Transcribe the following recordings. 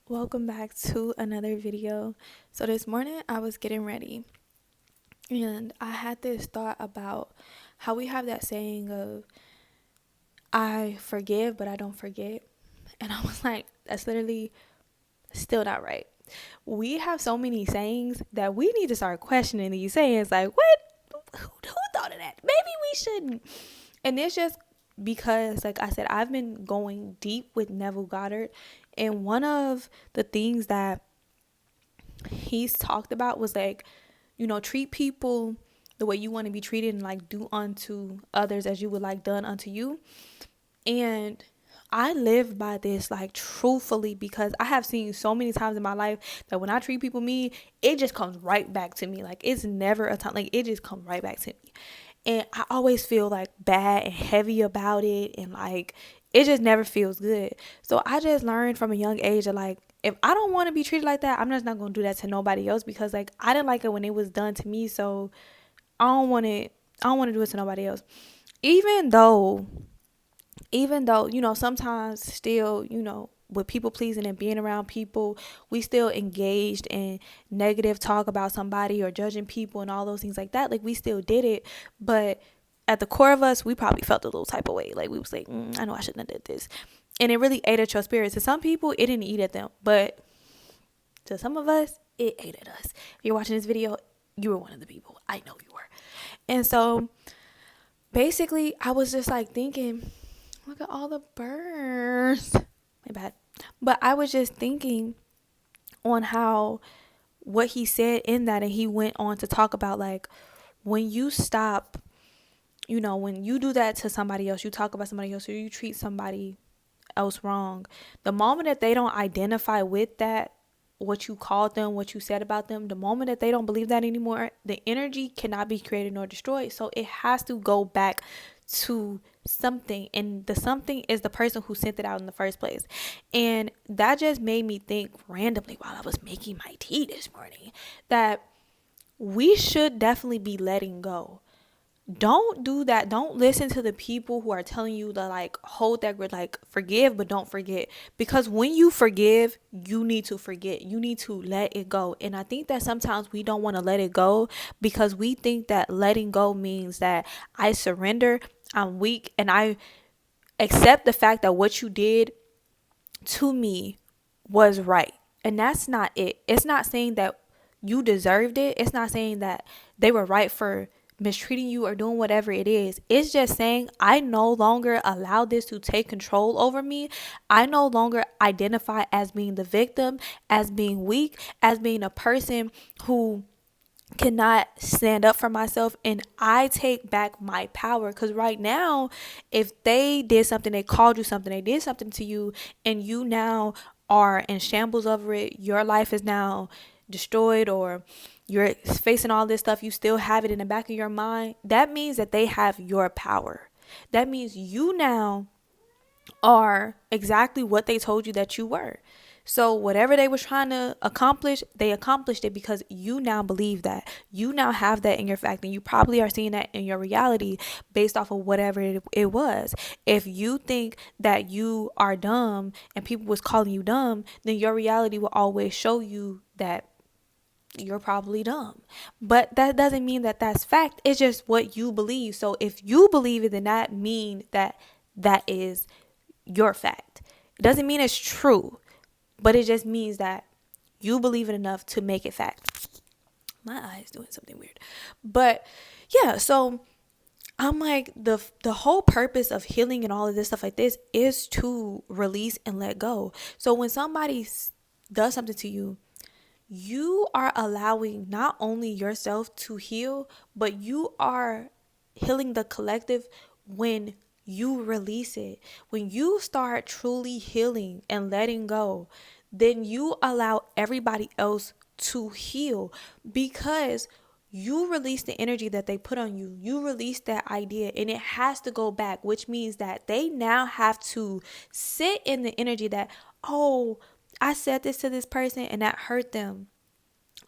Welcome back to another video. So this morning I was getting ready and I had this thought about how we have that saying of I forgive but I don't forget. And I was like, that's literally still not right. We have so many sayings that we need to start questioning these sayings, like what, who thought of that? Maybe we shouldn't. And it's just because, like I said, I've been going deep with Neville Goddard, and one of the things that he's talked about was like, treat people the way you want to be treated, and like do unto others as you would like done unto you. And I live by this, like, truthfully, because I have seen so many times in my life that when I treat people mean, it just comes right back to me. Like, it's never a time, like, it just comes right back to me. And I always feel like bad and heavy about it, and like it just never feels good. So I just learned from a young age that, like, if I don't want to be treated like that, I'm just not gonna do that to nobody else, because like I didn't like it when it was done to me. So I don't want it. I don't want to do it to nobody else. Even though, sometimes still, with people pleasing and being around people, we still engaged in negative talk about somebody or judging people and all those things like that. Like, we still did it, but at the core of us, we probably felt a little type of way. Like, we was like, I know I shouldn't have did this. And it really ate at your spirit. To some people, it didn't eat at them, but to some of us, it ate at us. If you're watching this video, you were one of the people. I know you were. And so basically, I was just like thinking, look at all the birds. My bad. But I was just thinking on how what he said in that, and he went on to talk about, like, when you stop, when you do that to somebody else, you talk about somebody else, or you treat somebody else wrong, the moment that they don't identify with that, what you called them, what you said about them, the moment that they don't believe that anymore, the energy cannot be created nor destroyed. So it has to go back to something, and the something is the person who sent it out in the first place. And that just made me think randomly while I was making my tea this morning that we should definitely be letting go. Don't do that. Don't listen to the people who are telling you to, like, hold that grip, like, forgive but don't forget, because when you forgive, you need to forget, you need to let it go. And I think that sometimes we don't want to let it go because we think that letting go means that I surrender, I'm weak, and I accept the fact that what you did to me was right. And that's not it. It's not saying that you deserved it. It's not saying that they were right for mistreating you or doing whatever it is. It's just saying, I no longer allow this to take control over me. I no longer identify as being the victim, as being weak, as being a person who cannot stand up for myself, and I take back my power. Because right now, if they did something, they called you something, they did something to you, and you now are in shambles over it, your life is now destroyed, or you're facing all this stuff, you still have it in the back of your mind, that means that they have your power. That means you now are exactly what they told you that you were. So whatever they were trying to accomplish, they accomplished it because you now believe that. You now have that in your fact, and you probably are seeing that in your reality based off of whatever it was. If you think that you are dumb and people was calling you dumb, then your reality will always show you that you're probably dumb. But that doesn't mean that that's fact. It's just what you believe. So if you believe it, then that means that that is your fact. It doesn't mean it's true, but it just means that you believe it enough to make it fact. My eye is doing something weird. But yeah, so I'm like, the whole purpose of healing and all of this stuff like this is to release and let go. So when somebody does something to you, you are allowing not only yourself to heal, but you are healing the collective when you release it. When you start truly healing and letting go, then you allow everybody else to heal, because you release the energy that they put on you. You release that idea, and it has to go back, which means that they now have to sit in the energy that, oh, I said this to this person and that hurt them.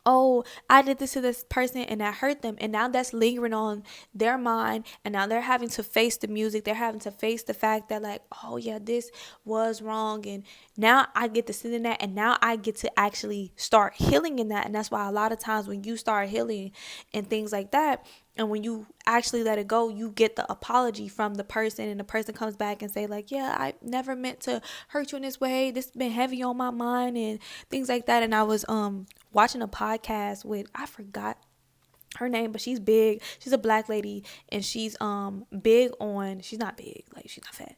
oh, I did this to this person and that hurt them. And now that's lingering on their mind. And now they're having to face the music. They're having to face the fact that, like, oh, yeah, this was wrong. And now I get to sit in that. And now I get to actually start healing in that. And that's why a lot of times when you start healing and things like that, and when you actually let it go, you get the apology from the person, and the person comes back and say, like, yeah, I never meant to hurt you in this way. This has been heavy on my mind and things like that. And I was watching a podcast with, I forgot her name, but she's big. She's a black lady, and she's big on, she's not big, like she's not fat,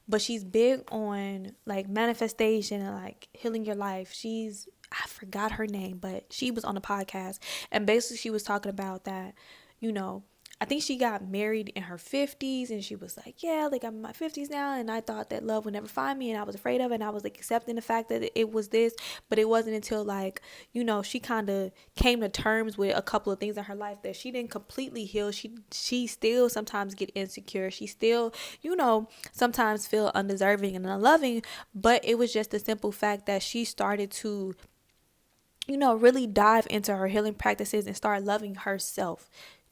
but she's big on like manifestation and like healing your life. I forgot her name, but she was on the podcast, and basically she was talking about that, you know, I think she got married in her 50s, and she was like, yeah, like I'm in my 50s now, and I thought that love would never find me, and I was afraid of it, and I was like accepting the fact that it was this. But it wasn't until, like, you know, she kind of came to terms with a couple of things in her life that she didn't completely heal. She still sometimes get insecure. She still, you know, sometimes feel undeserving and unloving. But it was just the simple fact that she started to, you know, really dive into her healing practices and start loving herself.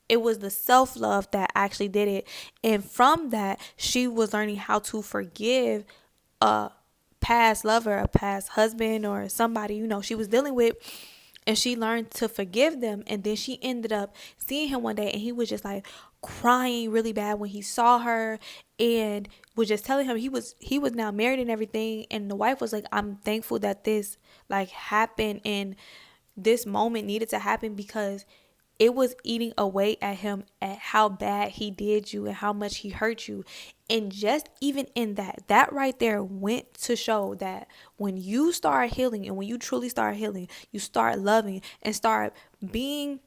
It was the self-love that actually did it. And from that, she was learning how to forgive a past lover, a past husband, or somebody, you know, she was dealing with. And she learned to forgive them. And then she ended up seeing him one day, and he was just like crying really bad when he saw her, and was just telling him he was now married and everything. And the wife was like, I'm thankful that this like happened, and this moment needed to happen, because it was eating away at him, at how bad he did you and how much he hurt you. And just even in that right there went to show that when you start healing, and when you truly start healing, you start loving and start being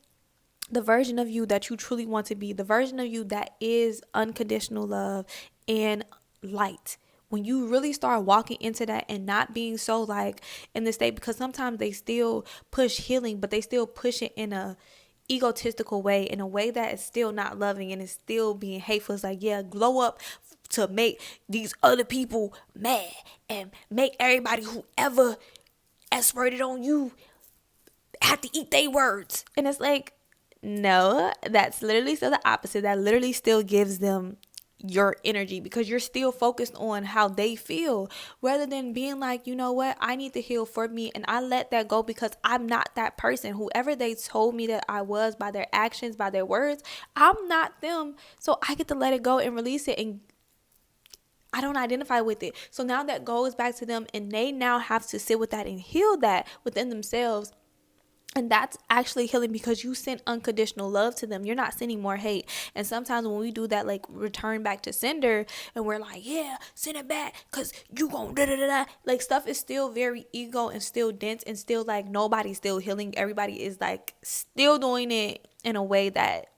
the version of you that you truly want to be, the version of you that is unconditional love and light. When you really start walking into that and not being so like in the state, because sometimes they still push healing, but they still push it in a egotistical way, in a way that is still not loving and is still being hateful. It's like, yeah, glow up to make these other people mad and make everybody who ever aspirated on you have to eat their words. And it's like, no, that's literally still the opposite. That literally still gives them your energy, because you're still focused on how they feel, rather than being like, you know what, I need to heal for me, and I let that go, because I'm not that person. Whoever they told me that I was by their actions, by their words, I'm not them. So I get to let it go and release it, and I don't identify with it. So now that goes back to them, and they now have to sit with that and heal that within themselves. And that's actually healing, because you send unconditional love to them. You're not sending more hate. And sometimes when we do that, like return back to sender, and we're like, yeah, send it back, because you gon' da da da da. Like, stuff is still very ego and still dense, and still like nobody's still healing. Everybody is like still doing it in a way that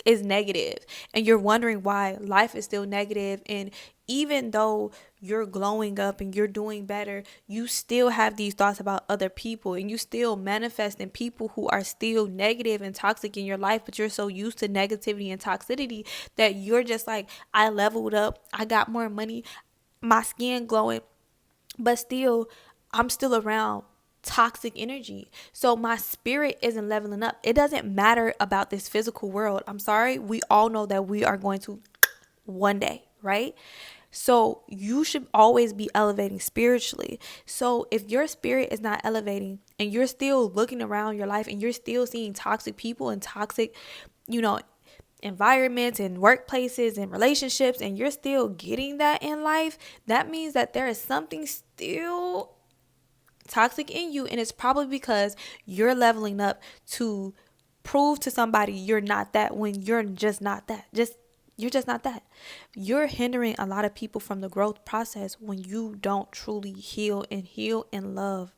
is negative, and you're wondering why life is still negative. And even though you're glowing up and you're doing better, you still have these thoughts about other people, and you still manifest in people who are still negative and toxic in your life. But you're so used to negativity and toxicity that you're just like, I leveled up, I got more money, my skin glowing, but still I'm still around toxic energy. So my spirit isn't leveling up. It doesn't matter about this physical world. I'm sorry. We all know that we are going to one day, right? So you should always be elevating spiritually. So if your spirit is not elevating, and you're still looking around your life, and you're still seeing toxic people and toxic, you know, environments and workplaces and relationships, and you're still getting that in life, that means that there is something still toxic in you. And it's probably because you're leveling up to prove to somebody you're not that, when you're just not that. You're just not that. You're hindering a lot of people from the growth process when you don't truly heal and love.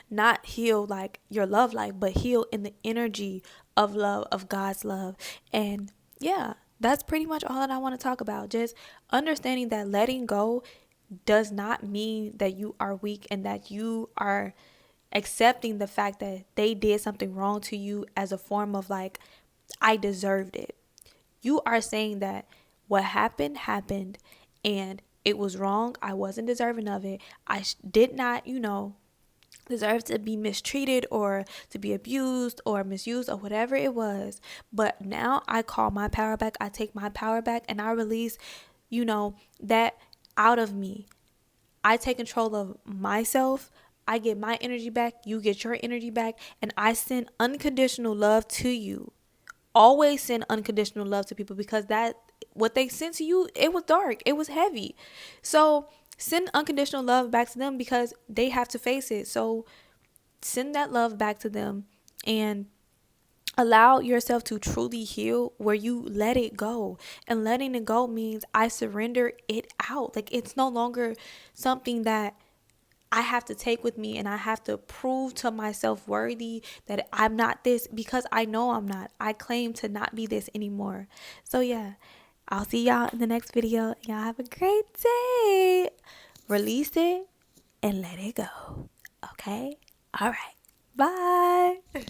Not heal like your love life, but heal in the energy of love, of God's love. And yeah, that's pretty much all that I want to talk about. Just understanding that letting go does not mean that you are weak, and that you are accepting the fact that they did something wrong to you as a form of like, I deserved it. You are saying that what happened, and it was wrong. I wasn't deserving of it. I did not, deserve to be mistreated or to be abused or misused or whatever it was. But now I call my power back. I take my power back and I release, that out of me. I take control of myself. I get my energy back. You get your energy back. And I send unconditional love to you. Always send unconditional love to people, because that what they sent to you, it was dark, it was heavy. So send unconditional love back to them, because they have to face it. So send that love back to them and allow yourself to truly heal, where you let it go. And letting it go means I surrender it out. Like, it's no longer something that I have to take with me, and I have to prove to myself worthy that I'm not this, because I know I'm not. I claim to not be this anymore. So yeah, I'll see y'all in the next video. Y'all have a great day. Release it and let it go. Okay? All right. Bye.